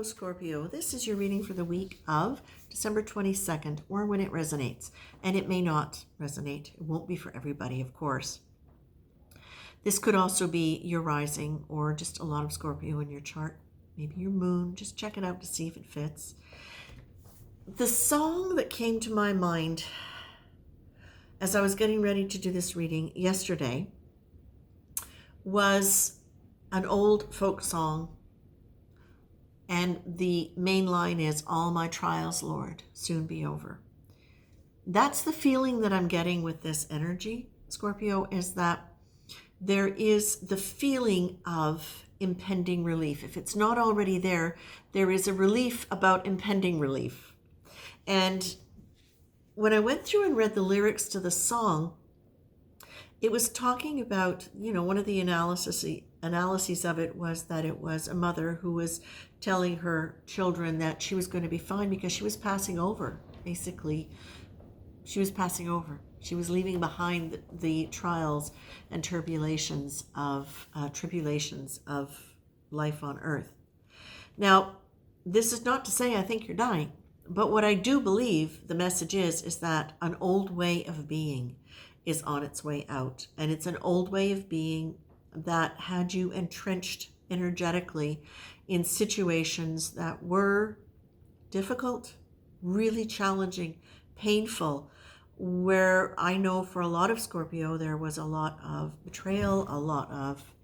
Scorpio. This is your reading for the week of December 22nd, or when it resonates. And it may not resonate. It won't be for everybody, of course. This could also be your rising or just a lot of Scorpio in your chart. Maybe your moon. Just check it out to see if it fits. The song that came to my mind as I was getting ready to do this reading yesterday was an old folk song. And the main line is, "All my trials, Lord, soon be over." That's the feeling that I'm getting with this energy, Scorpio, is that there is the feeling of impending relief. If it's not already there, there is a relief about impending relief. And when I went through and read the lyrics to the song, it was talking about, one of the analyses of it was that it was a mother who was telling her children that she was going to be fine because she was passing over. Basically, she was passing over. She was leaving behind the trials and tribulations of life on earth. Now, this is not to say I think you're dying, but what I do believe the message is that an old way of being is on its way out. And it's an old way of being that had you entrenched energetically in situations that were difficult, really challenging, painful, where I know for a lot of Scorpio, there was a lot of betrayal, a lot of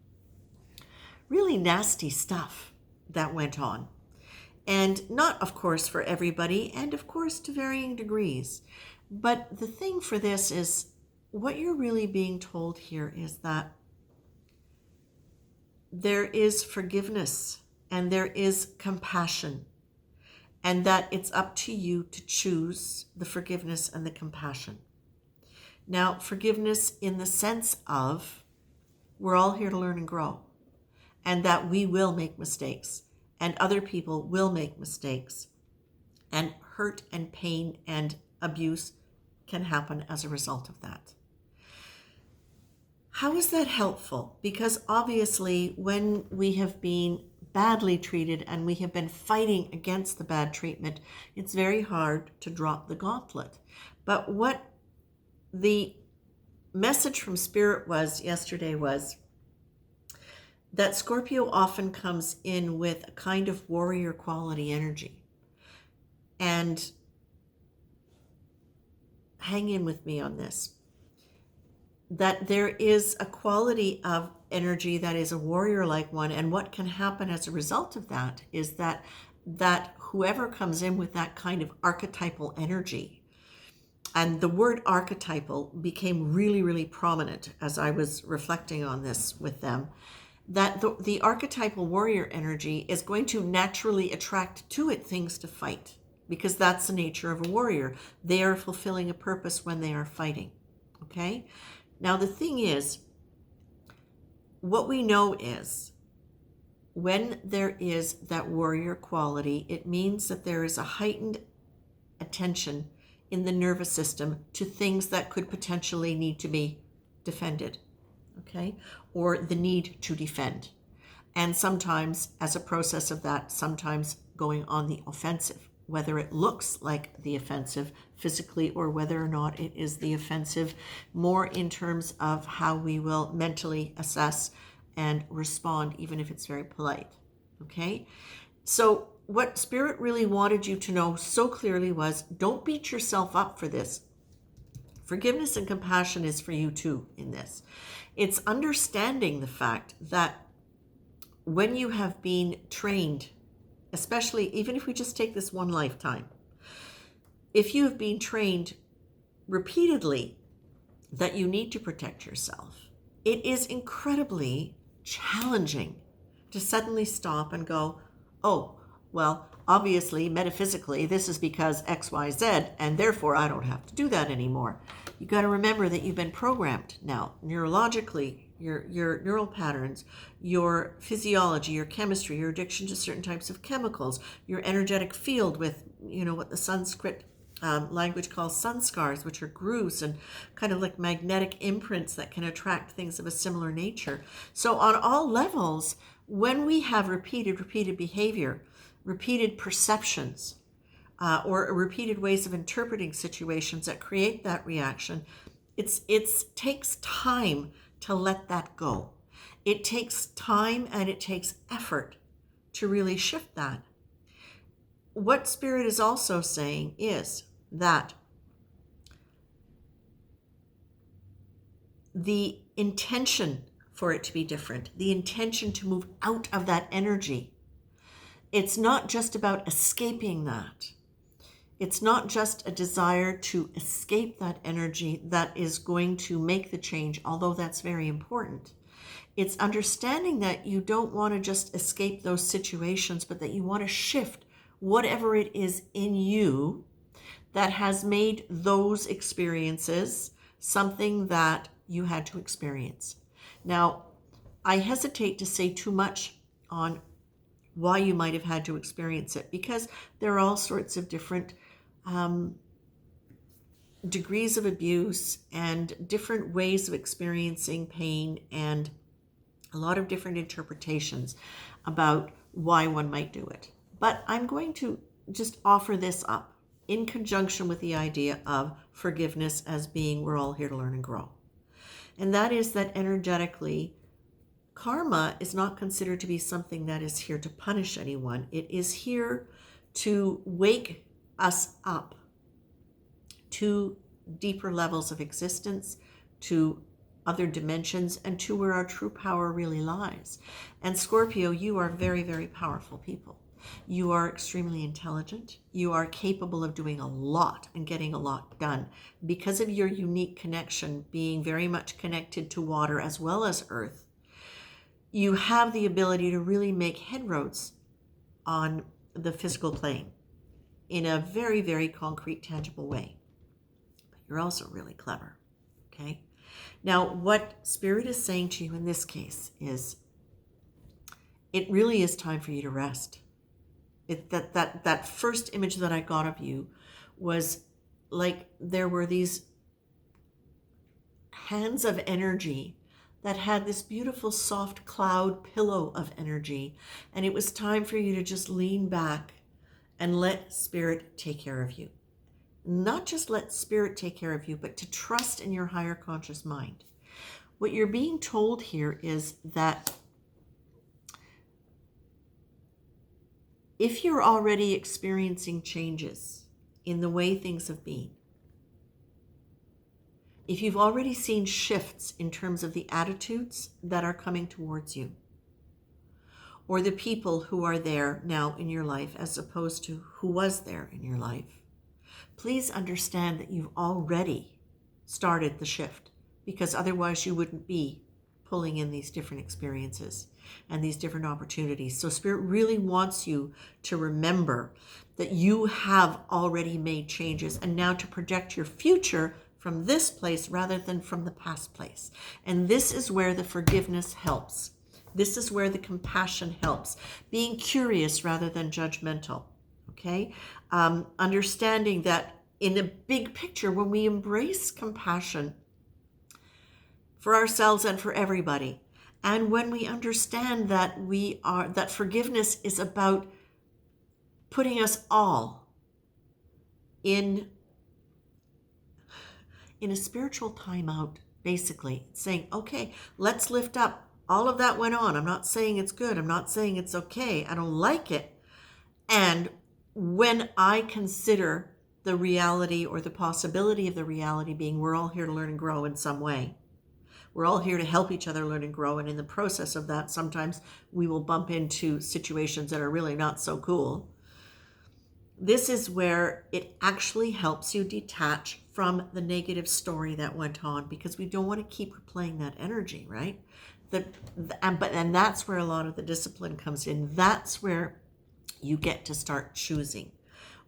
really nasty stuff that went on. And not, of course, for everybody, and of course, to varying degrees. But the thing for this is, what you're really being told here is that there is forgiveness and there is compassion, and that it's up to you to choose the forgiveness and the compassion. Now, forgiveness in the sense of we're all here to learn and grow, and that we will make mistakes, and other people will make mistakes, and hurt and pain and abuse can happen as a result of that. How is that helpful? Because obviously when we have been badly treated and we have been fighting against the bad treatment, it's very hard to drop the gauntlet. But what the message from Spirit was yesterday was that Scorpio often comes in with a kind of warrior quality energy. And hang in with me on this. That there is a quality of energy that is a warrior-like one, and what can happen as a result of that is that whoever comes in with that kind of archetypal energy, and the word archetypal became really, really prominent as I was reflecting on this with them, that the archetypal warrior energy is going to naturally attract to it things to fight, because that's the nature of a warrior. They are fulfilling a purpose when they are fighting, okay? Now, the thing is, what we know is when there is that warrior quality, it means that there is a heightened attention in the nervous system to things that could potentially need to be defended, okay? Or the need to defend. And sometimes, as a process of that, sometimes going on the offensive, whether it looks like the offensive physically or whether or not it is the offensive more in terms of how we will mentally assess and respond, even if it's very polite, okay? So what Spirit really wanted you to know so clearly was, don't beat yourself up for this. Forgiveness and compassion is for you too in this. It's understanding the fact that when you have been trained, especially even if we just take this one lifetime, if you have been trained repeatedly that you need to protect yourself, it is incredibly challenging to suddenly stop and go, oh, well, obviously, metaphysically, this is because X, Y, Z, and therefore I don't have to do that anymore. You got to remember that you've been programmed now, neurologically, your neural patterns, your physiology, your chemistry, your addiction to certain types of chemicals, your energetic field with, what the Sanskrit language calls sanskars, which are grooves and kind of like magnetic imprints that can attract things of a similar nature. So on all levels, when we have repeated behavior, repeated perceptions, or repeated ways of interpreting situations that create that reaction, it takes time to let that go. It takes time and it takes effort to really shift that. What Spirit is also saying is that the intention for it to be different, the intention to move out of that energy, it's not just about escaping that. It's not just a desire to escape that energy that is going to make the change, although that's very important. It's understanding that you don't want to just escape those situations, but that you want to shift whatever it is in you that has made those experiences something that you had to experience. Now, I hesitate to say too much on why you might have had to experience it, because there are all sorts of different degrees of abuse and different ways of experiencing pain, and a lot of different interpretations about why one might do it. But I'm going to just offer this up in conjunction with the idea of forgiveness as being we're all here to learn and grow. And that is that energetically, karma is not considered to be something that is here to punish anyone. It is here to wake us up to deeper levels of existence, to other dimensions, and to where our true power really lies. And Scorpio, you are very, very powerful people. You are extremely intelligent. You are capable of doing a lot and getting a lot done because of your unique connection, being very much connected to water as well as earth. You have the ability to really make headroads on the physical plane in a very, very concrete, tangible way. But you're also really clever, okay? Now, what Spirit is saying to you in this case is it really is time for you to rest. That first image that I got of you was like there were these hands of energy that had this beautiful soft cloud pillow of energy, and it was time for you to just lean back and let Spirit take care of you. Not just let Spirit take care of you, but to trust in your higher conscious mind. What you're being told here is that if you're already experiencing changes in the way things have been, if you've already seen shifts in terms of the attitudes that are coming towards you, or the people who are there now in your life as opposed to who was there in your life, please understand that you've already started the shift, because otherwise you wouldn't be pulling in these different experiences and these different opportunities. So Spirit really wants you to remember that you have already made changes, and now to project your future from this place rather than from the past place. And this is where the forgiveness helps. This is where the compassion helps. Being curious rather than judgmental, okay? Understanding that in the big picture, when we embrace compassion for ourselves and for everybody, and when we understand that that forgiveness is about putting us all in a spiritual timeout, basically saying, okay, let's lift up. All of that went on. I'm not saying it's good. I'm not saying it's okay. I don't like it. And when I consider the reality or the possibility of the reality being we're all here to learn and grow in some way. We're all here to help each other learn and grow. And in the process of that, sometimes we will bump into situations that are really not so cool. This is where it actually helps you detach from the negative story that went on, because we don't want to keep replaying that energy, right? And that's where a lot of the discipline comes in. That's where you get to start choosing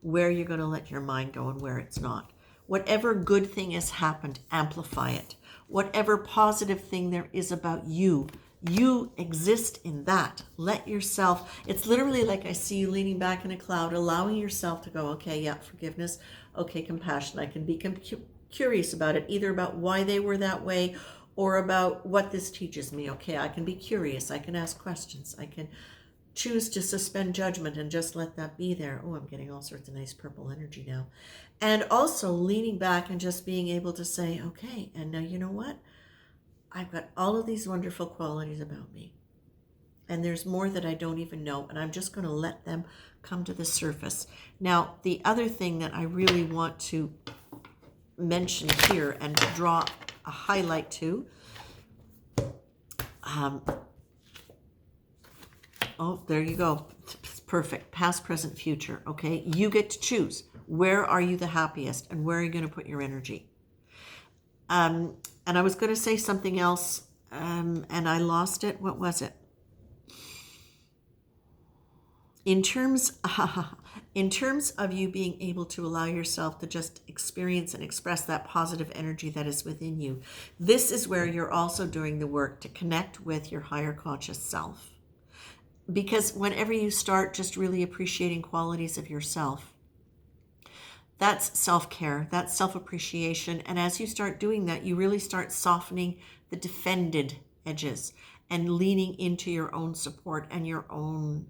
where you're going to let your mind go and where it's not. Whatever good thing has happened, amplify it. Whatever positive thing there is about you, you exist in that. Let yourself, it's literally like I see you leaning back in a cloud, allowing yourself to go, okay, yeah, forgiveness, okay, compassion. I can be curious about it, either about why they were that way or about what this teaches me. Okay, I can be curious. I can ask questions. I can choose to suspend judgment and just let that be there. Oh, I'm getting all sorts of nice purple energy now. And also leaning back and just being able to say, okay, and now you know what? I've got all of these wonderful qualities about me. And there's more that I don't even know, and I'm just going to let them come to the surface. Now, the other thing that I really want to mention here and draw a highlight to, oh, there you go. It's perfect. Past, present, future. Okay. You get to choose. Where are you the happiest and where are you going to put your energy? And I was going to say something else, and I lost it. What was it? In terms of you being able to allow yourself to just experience and express that positive energy that is within you, this is where you're also doing the work to connect with your higher conscious self. Because whenever you start just really appreciating qualities of yourself, that's self-care, that's self-appreciation. And as you start doing that, you really start softening the defended edges and leaning into your own support and your own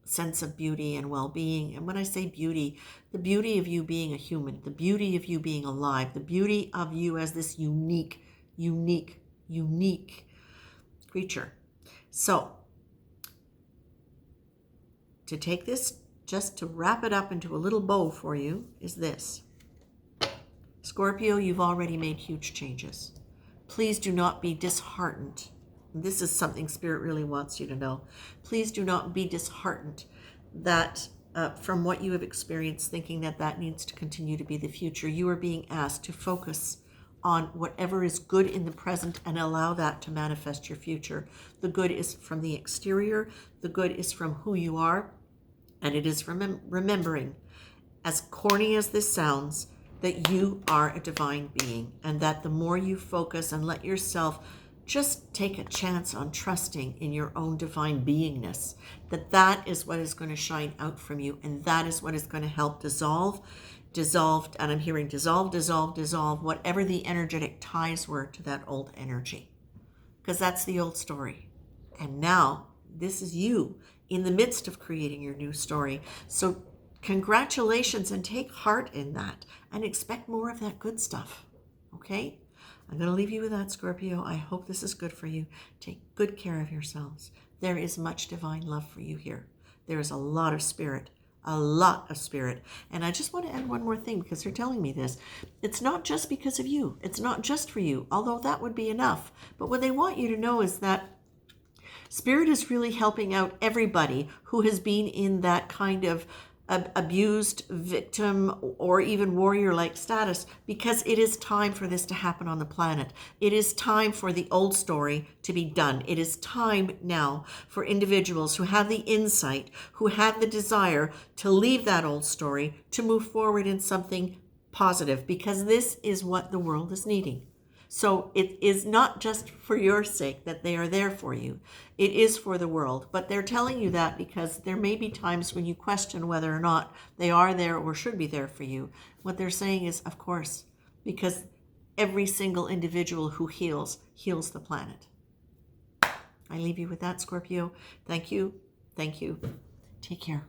sense of beauty and well-being. And when I say beauty, the beauty of you being a human, the beauty of you being alive, the beauty of you as this unique creature. So, to take this, just to wrap it up into a little bow for you, is this. Scorpio, you've already made huge changes. Please do not be disheartened. This is something Spirit really wants you to know. Please do not be disheartened that from what you have experienced, thinking that that needs to continue to be the future. You are being asked to focus on whatever is good in the present and allow that to manifest your future. The good is from the exterior. The good is from who you are. And it is remembering, as corny as this sounds, that you are a divine being, and that the more you focus and let yourself just take a chance on trusting in your own divine beingness, that is what is going to shine out from you, and that is what is going to help dissolve, and I'm hearing dissolve, whatever the energetic ties were to that old energy. Because that's the old story. And now, this is you in the midst of creating your new story. So congratulations, and take heart in that and expect more of that good stuff. Okay? I'm going to leave you with that, Scorpio. I hope this is good for you. Take good care of yourselves. There is much divine love for you here. There is a lot of spirit. And I just want to add one more thing, because they're telling me this. It's not just because of you. It's not just for you, although that would be enough. But what they want you to know is that Spirit is really helping out everybody who has been in that kind of abused victim or even warrior-like status, because it is time for this to happen on the planet. It is time for the old story to be done. It is time now for individuals who have the insight, who have the desire to leave that old story, to move forward in something positive, because this is what the world is needing. So it is not just for your sake that they are there for you. It is for the world. But they're telling you that because there may be times when you question whether or not they are there or should be there for you. What they're saying is, of course, because every single individual who heals the planet. I leave you with that, Scorpio. Thank you. Take care.